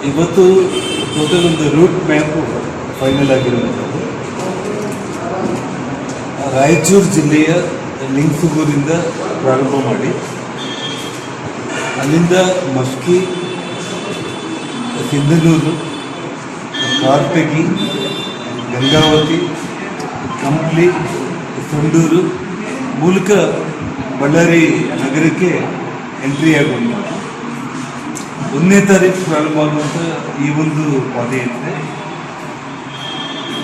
ಇವತ್ತು ಟೋಟಲ್ ಒಂದು route map final ಆಗಿರುವಂಥದ್ದು. ರಾಯಚೂರು ಜಿಲ್ಲೆಯ ಲಿಂಗಸೂಗೂರಿಂದ ಪ್ರಾರಂಭ ಮಾಡಿ ಅಲ್ಲಿಂದ ಮಸ್ಕಿ, ಸಿಂಧನೂರು, ಕಾರ್ತಗಿ, ಗಂಗಾವತಿ, ಕಂಪ್ಲಿ, ಸಂಡೂರು ಮೂಲಕ ಬಳ್ಳಾರಿ ನಗರಕ್ಕೆ ಎಂಟ್ರಿ ಆಗುವಂಥದ್ದು. 1ನೇ ತಾರೀಕು ಪ್ರಾರಂಭ ಆಗುವಂಥ ಈ ಒಂದು ಪಾದಯಾತ್ರೆ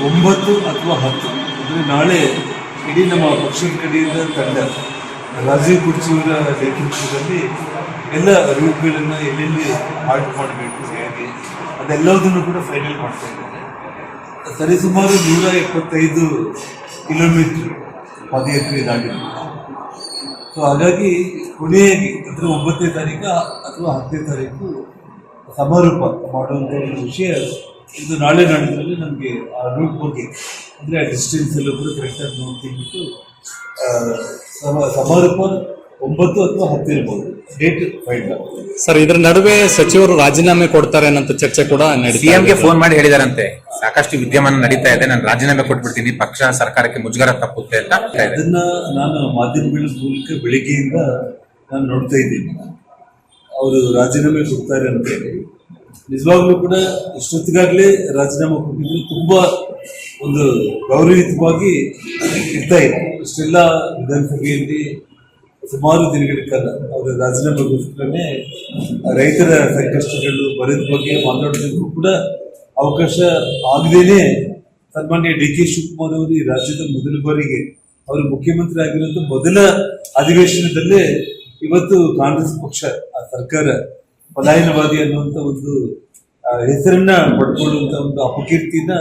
9 ಅಥವಾ 10 ಅಂದರೆ ನಾಳೆ ಇಡೀ ನಮ್ಮ ಪಕ್ಷದ ಕಡೆಯಿಂದ ತಂಡ ರಾಜೀವ್ ಕುರ್ಚಿಯವರ ನೇತೃತ್ವದಲ್ಲಿ ಎಲ್ಲ ರೂಟ್ಗಳನ್ನು ಎಲ್ಲೆಲ್ಲಿ ಹಾಲ್ಟ್ ಮಾಡಬೇಕು, ಹೇಗೆ ಅದೆಲ್ಲದನ್ನು ಕೂಡ ಫೈನಲ್ ಮಾಡ್ತಾ ಇದ್ದಾರೆ. ಸರಿಸುಮಾರು 175 ಕಿಲೋಮೀಟರ್ ಪಾದಯಾತ್ರೆ ಇದಾಗಿದೆ. ಸೊ ಹಾಗಾಗಿ ಕೊನೆಯಾಗಿ ಅಂದರೆ 9ನೇ ತಾರೀಕು ಅಥವಾ 10ನೇ ತಾರೀಕು ಸಮಾರೋಪ ಮಾಡುವಂಥ ಒಂದು ವಿಷಯ ಇದು ನಾಳೆ ನಾಡಿದ್ರಲ್ಲಿ ನಮಗೆ ಆ ರೂಟ್ ಬಗ್ಗೆ ಅಂದರೆ ಆ ಡಿಸ್ಟೆನ್ಸ್ ಎಲ್ಲ ಕೂಡ ಕರೆಕ್ಟಾಗಿ ನೋಡ್ತಿಬಿಟ್ಟು ಸಮಾರೋಪ 9 ಅಥವಾ 10 ಇರ್ಬೋದು, ಡೇಟ್ ಫೈನಲ್ ಆಗ್ತದೆ. ಸರ್, ಇದರ ನಡುವೆ ಸಚಿವರು ರಾಜೀನಾಮೆ ಕೊಡ್ತಾರೆ ಅನ್ನೋ ಚರ್ಚೆ ಕೂಡ ಸಿಎಂಗೆ ಫೋನ್ ಮಾಡಿ ಹೇಳಿದಾರಂತೆ, ಸಾಕಷ್ಟು ವಿದ್ಯಮಾನ ನಡೀತಾ ಇದೆ, ನಾನು ರಾಜೀನಾಮೆ ಕೊಟ್ಬಿಡ್ತೀನಿ, ಪಕ್ಷ ಸರ್ಕಾರಕ್ಕೆ ಮುಜುಗರ ತಪ್ಪುತ್ತೆ ಅಂತ. ಅದನ್ನ ನಾನು ಮಾಧ್ಯಮಗಳ ಮೂಲಕ ಬೆಳಿಗ್ಗೆಯಿಂದ ನಾನು ನೋಡ್ತಾ ಇದ್ದೀನಿ. ಅವರು ರಾಜೀನಾಮೆ ಕೊಡ್ತಾರೆ ಅಂತ ಹೇಳಿ ನಿಜವಾಗ್ಲೂ ಕೂಡ ಇಷ್ಟೊತ್ತಿಗಾಗಲೇ ರಾಜೀನಾಮೆ ಕೊಟ್ಟಿದ್ದು ತುಂಬಾ ಒಂದು ಗೌರವಯುತವಾಗಿ ಇರ್ತಾ ಇದೆ. ಇಷ್ಟೆಲ್ಲ ವಿಧಾನಸಭೆಯಲ್ಲಿ ಸುಮಾರು ದಿನಗಳ ಕಾಲ ಅವರ ರಾಜೀನಾಮೆಗೋಸ್ಕರನೇ ರೈತರ ಸಂಕಷ್ಟಗಳು ಬರದ ಬಗ್ಗೆ ಮಾತಾಡೋದಕ್ಕೂ ಕೂಡ ಅವಕಾಶ ಆಗದೇನೆ ಸನ್ಮಾನ್ಯ ಡಿ.ಕೆ. ಶಿವಕುಮಾರ್ ಅವರು ಈ ರಾಜ್ಯದ ಮೊದಲ ಬಾರಿಗೆ ಅವರು ಮುಖ್ಯಮಂತ್ರಿ ಆಗಿರುವಂಥ ಮೊದಲ ಅಧಿವೇಶನದಲ್ಲೇ ಇವತ್ತು ಕಾಂಗ್ರೆಸ್ ಪಕ್ಷ ಆ ಸರ್ಕಾರ ಪಲಾಯನವಾದಿ ಅನ್ನುವಂಥ ಒಂದು ಹೆಸರನ್ನ ಪಡ್ಕೊಳ್ಳುವಂಥ ಒಂದು ಅಪಕೀರ್ತಿನ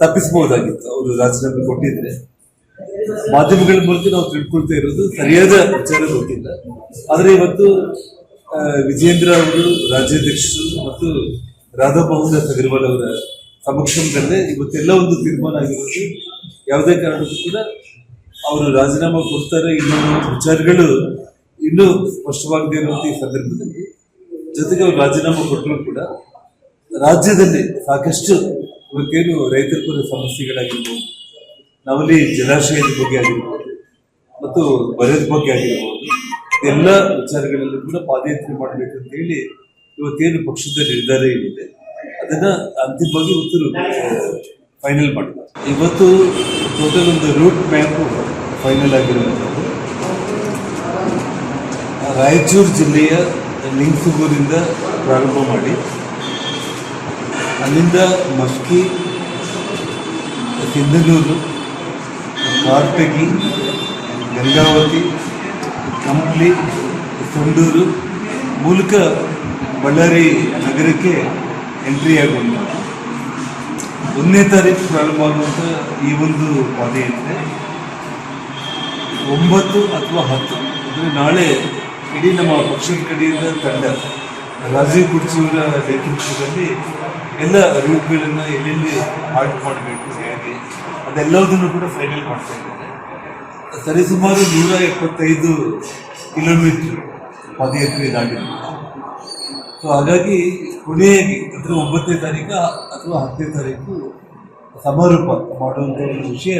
ತಪ್ಪಿಸಬಹುದಾಗಿತ್ತು ಅವರು ರಾಜೀನಾಮೆ ಕೊಟ್ಟಿದ್ರೆ. ಮಾಧ್ಯಮಗಳ ಮೂಲಕ ನಾವು ತಿಳ್ಕೊಳ್ತಾ ಇರೋದು ಸರಿಯಾದ ವಿಚಾರ ಗೊತ್ತಿಲ್ಲ. ಆದರೆ ಇವತ್ತು ವಿಜೇಂದ್ರ ಅವರು ರಾಜ್ಯಾಧ್ಯಕ್ಷರು ಮತ್ತು ರಾಧಾ ಮೋಹನ್ ಅಗರ್ವಾಲ್ ಅವರ ಸಮಕ್ಷಮದಲ್ಲೇ ಇವತ್ತೆಲ್ಲ ಒಂದು ತೀರ್ಮಾನ ಆಗಿರೋದು. ಯಾವುದೇ ಕಾರಣಕ್ಕೂ ಕೂಡ ಅವರು ರಾಜೀನಾಮೆ ಕೊಡ್ತಾರೆ ಇನ್ನೊಂದು ವಿಚಾರಗಳು ಇನ್ನೂ ಸ್ಪಷ್ಟವಾಗದೇ ಇರುವಂಥ ಈ ಸಂದರ್ಭದಲ್ಲಿ ಜೊತೆಗೆ ಅವರು ರಾಜೀನಾಮೆ ಕೊಟ್ಟರು ಕೂಡ ರಾಜ್ಯದಲ್ಲಿ ಸಾಕಷ್ಟು ಇವತ್ತೇನು ರೈತರ ಪರ ಸಮಸ್ಯೆಗಳಾಗಿರ್ಬೋದು, ನಾವಲ್ಲಿ ಜಲಾಶಯದ ಬಗ್ಗೆ ಆಗಿರ್ಬೋದು ಮತ್ತು ಬರದ ಬಗ್ಗೆ ಆಗಿರ್ಬೋದು, ಎಲ್ಲ ವಿಚಾರಗಳಲ್ಲಿ ಕೂಡ ಪಾದಯಾತ್ರೆ ಮಾಡಬೇಕಂತ ಹೇಳಿ ಇವತ್ತೇನು ಪಕ್ಷದ ನಿರ್ಧಾರ ಏನಿದೆ ಅದನ್ನ ಅಂತಿಮವಾಗಿ ಇವತ್ತು ಫೈನಲ್ ಮಾಡಿದ್ದಾರೆ. ಇವತ್ತು ಟೋಟಲ್ ಒಂದು ರೂಟ್ ಮ್ಯಾಪ್ ಫೈನಲ್ ಆಗಿರುವಂಥದ್ದು. ರಾಯಚೂರು ಜಿಲ್ಲೆಯ ಲಿಂಗಸೂಗೂರಿಂದ ಪ್ರಾರಂಭ ಮಾಡಿ ಅಲ್ಲಿಂದ ಮಸ್ಕಿ, ಸಿಂಧನೂರು, ಕಾರ್ತಗಿ, ಗಂಗಾವತಿ, ಕಂಪ್ಲಿ, ಸಂಡೂರು ಮೂಲಕ ಬಳ್ಳಾರಿ ನಗರಕ್ಕೆ ಎಂಟ್ರಿ ಆಗುವಂಥದ್ದು. 1ನೇ ತಾರೀಕು ಪ್ರಾರಂಭ ಆಗುವಂಥ ಈ ಒಂದು ಪಾದಯಾತ್ರೆ 9 ಅಥವಾ 10 ಅಂದರೆ ನಾಳೆ ಇಡೀ ನಮ್ಮ ಪಕ್ಷದ ಕಡೆಯಿಂದ ತಂಡ ರಾಜೀವ್ ಕುರ್ಚಿಯವರ ನೇತೃತ್ವದಲ್ಲಿ ಎಲ್ಲ ರೂಟ್ಗಳನ್ನು ಎಲ್ಲೆಲ್ಲಿ ಹಾಲ್ಟ್ ಮಾಡಬೇಕು, ಹೇಗೆ ಅದೆಲ್ಲದನ್ನು ಕೂಡ ಫೈನಲ್ ಮಾಡ್ತಾ ಇದ್ದಾರೆ. ಸರಿಸುಮಾರು 175 ಕಿಲೋಮೀಟರ್ ಪಾದಯಾತ್ರೆ ಇದಾಗಿದೆ. ಸೊ ಹಾಗಾಗಿ ಕೊನೆಯಾಗಿ ಅಂದರೆ 9ನೇ ತಾರೀಕು ಅಥವಾ 10ನೇ ತಾರೀಕು ಸಮಾರೋಪ ಮಾಡುವಂಥ ಒಂದು ವಿಷಯ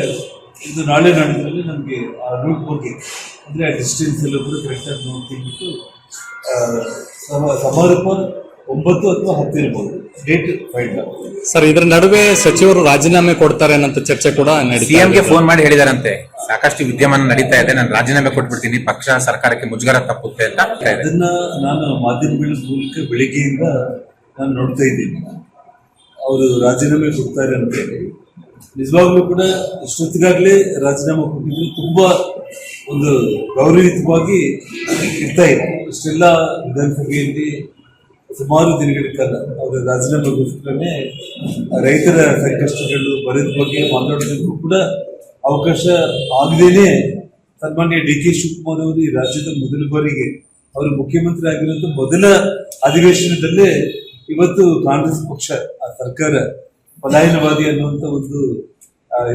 ಇದು ನಾಳೆ ನಾಡಿದ್ರಲ್ಲಿ ನಮಗೆ ಆ ರೂಟ್ ಬಗ್ಗೆ ಅಂದರೆ ಆ ಡಿಸ್ಟೆನ್ಸ್ ಎಲ್ಲ ಕೂಡ ಕರೆಕ್ಟಾಗಿ ನೋಡ್ತಿಬಿಟ್ಟು ಸಮಾರೋಪ 9 ಅಥವಾ 10 ಇರ್ಬೋದು, ಡೇಟ್ ಫೈನಲ್ ಆಗ್ತದೆ. ಸರ್, ಇದರ ನಡುವೆ ಸಚಿವರು ರಾಜೀನಾಮೆ ಕೊಡ್ತಾರೆ ಅನ್ನೋ ಚರ್ಚೆ ಕೂಡ ಸಿಎಂಗೆ ಫೋನ್ ಮಾಡಿ ಹೇಳಿದಾರಂತೆ, ಸಾಕಷ್ಟು ವಿದ್ಯಮಾನ ನಡೀತಾ ಇದೆ, ನಾನು ರಾಜೀನಾಮೆ ಕೊಟ್ಬಿಡ್ತೀನಿ, ಪಕ್ಷ ಸರ್ಕಾರಕ್ಕೆ ಮುಜುಗರ ತಪ್ಪುತ್ತೆ ಅಂತ. ಅದನ್ನ ನಾನು ಮಾಧ್ಯಮಗಳ ಮೂಲಕ ಬೆಳಿಗ್ಗೆಯಿಂದ ನಾನು ನೋಡ್ತಾ ಇದ್ದೀನಿ. ಅವರು ರಾಜೀನಾಮೆ ಕೊಡ್ತಾರೆ ಅಂತ ಹೇಳಿ ನಿಜವಾಗ್ಲೂ ಕೂಡ ಇಷ್ಟೊತ್ತಿಗಾಗಲೇ ರಾಜೀನಾಮೆ ಕೊಟ್ಟಿದ್ದು ತುಂಬಾ ಒಂದು ಗೌರವಯುತವಾಗಿ ಇರ್ತಾ ಇದೆ. ಇಷ್ಟೆಲ್ಲ ವಿಧಾನಸಭೆಯಲ್ಲಿ ಸುಮಾರು ದಿನಗಳ ಕಾಲ ಅವರ ರಾಜೀನಾಮೆಗೋಸ್ಕರನೇ ರೈತರ ಸಂಕಷ್ಟಗಳು ಬರದ ಬಗ್ಗೆ ಮಾತಾಡೋದಕ್ಕೂ ಕೂಡ ಅವಕಾಶ ಆಗದೇನೆ ಸನ್ಮಾನ್ಯ ಡಿ.ಕೆ. ಶಿವಕುಮಾರ್ ಅವರು ಈ ರಾಜ್ಯದ ಮೊದಲ ಬಾರಿಗೆ ಅವರು ಮುಖ್ಯಮಂತ್ರಿ ಆಗಿರುವಂಥ ಮೊದಲ ಅಧಿವೇಶನದಲ್ಲೇ ಇವತ್ತು ಕಾಂಗ್ರೆಸ್ ಪಕ್ಷ ಆ ಸರ್ಕಾರ ಪಲಾಯನವಾದಿ ಅನ್ನುವಂಥ ಒಂದು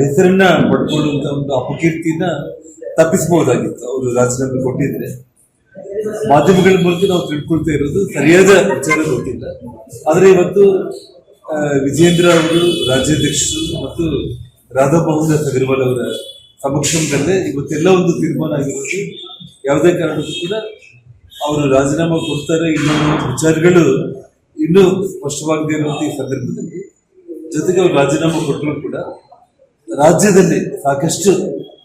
ಹೆಸರನ್ನ ಪಡ್ಕೊಳ್ಳುವಂಥ ಒಂದು ಅಪಕೀರ್ತಿನ ತಪ್ಪಿಸಬಹುದಾಗಿತ್ತು ಅವರು ರಾಜೀನಾಮೆ ಕೊಟ್ಟಿದ್ರೆ. ಮಾಧ್ಯಮಗಳ ಮೂಲಕ ನಾವು ತಿಳ್ಕೊಳ್ತಾ ಇರೋದು ಸರಿಯಾದ ವಿಚಾರ ಗೊತ್ತಿಲ್ಲ. ಆದ್ರೆ ಇವತ್ತು ವಿಜೇಂದ್ರ ಅವರು ರಾಜ್ಯಾಧ್ಯಕ್ಷರು ಮತ್ತು ರಾಧಾ ಮೋಹನ್ ಅಗರ್ವಾಲ್ ಅವರ ಸಮಕ್ಷಮದಲ್ಲೇ ಇವತ್ತೆಲ್ಲ ಒಂದು ತೀರ್ಮಾನ ಆಗಿರೋದು. ಯಾವುದೇ ಕಾರಣಕ್ಕೂ ಕೂಡ ಅವರು ರಾಜೀನಾಮೆ ಕೊಡ್ತಾರೆ ಇನ್ನೊಂದು ವಿಚಾರಗಳು ಇನ್ನೂ ಸ್ಪಷ್ಟವಾಗದೇ ಇರುವಂತ ಈ ಸಂದರ್ಭದಲ್ಲಿ, ಜೊತೆಗೆ ಅವರು ರಾಜೀನಾಮೆ ಕೊಟ್ಟರು ಕೂಡ ರಾಜ್ಯದಲ್ಲಿ ಸಾಕಷ್ಟು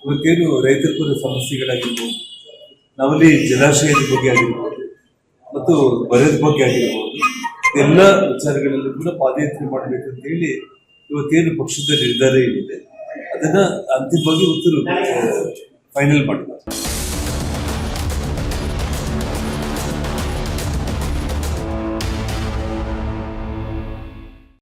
ಇವತ್ತೇನು ರೈತರ ಪರ ಸಮಸ್ಯೆಗಳಾಗಿರ್ಬೋದು, ನಾವಲ್ಲಿ ಜಲಾಶಯದ ಬಗ್ಗೆ ಆಗಿರ್ಬೋದು ಮತ್ತು ಬರದ ಬಗ್ಗೆ ಆಗಿರ್ಬೋದು, ಎಲ್ಲ ವಿಚಾರಗಳಲ್ಲೂ ಕೂಡ ಪಾದಯಾತ್ರೆ ಮಾಡಬೇಕಂತ ಹೇಳಿ ಇವತ್ತೇನು ಪಕ್ಷದ ನಿರ್ಧಾರ ಏನಿದೆ ಅದನ್ನ ಅಂತಿಮವಾಗಿ ಇವತ್ತು ಫೈನಲ್ ಮಾಡಿದ್ದಾರೆ.